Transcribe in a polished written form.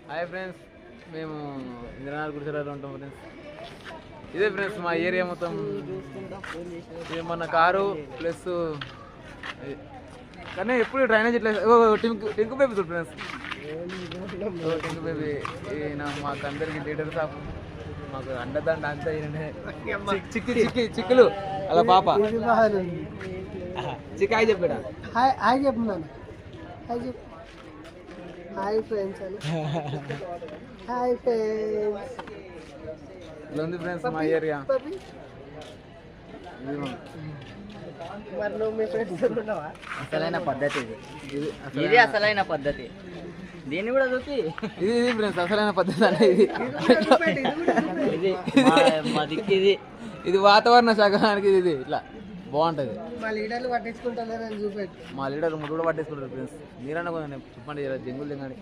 Hi friends, మేము ఇంద్రనాథ్ గుడిసెలలో ఉంటాం friends. ఇదే ఫ్రెండ్స్ మా ఏరియా మొత్తం. ఇది మన కారు ప్లస్ కానీ ఎప్పుడు డ్రైనేజ్ ఇట్లా టింకు బేబీ చూడు ఫ్రెండ్స్. టింకు బేబీ మాకు అందరికి లీడర్ సాప్, మాకు అండదండ అంతా చిక్కులు అలా పాప చిక్కాయి చెప్పాడా. హాయ్ చెప్తున్నాను. హాయ్ ఫ్రెండ్స్ అని. Hi friends. ఇలా ఉంది ఫ్రెండ్స్ మా ఏరియా. మరి నువ్వు మీ ఫ్రెండ్స్ ఉన్నావా? అసలైన పద్ధతి ఇది అసలైన పద్ధతి. దీన్ని కూడా చూపి. ఇది ఫ్రెండ్స్ అసలైన పద్ధతి అంటే ఇది వాతావరణ శాఖానికి ఇది ఇట్లా బాగుంటుంది. మా లీడర్లు పట్టించుకుంటారని చూపెట్టు. మా లీడర్ ముట్టు కూడా పట్టించుకుంటారు ఫ్రెండ్స్. మీరన్నా కొంచెం చెప్పండి, జంగులు దిగండి.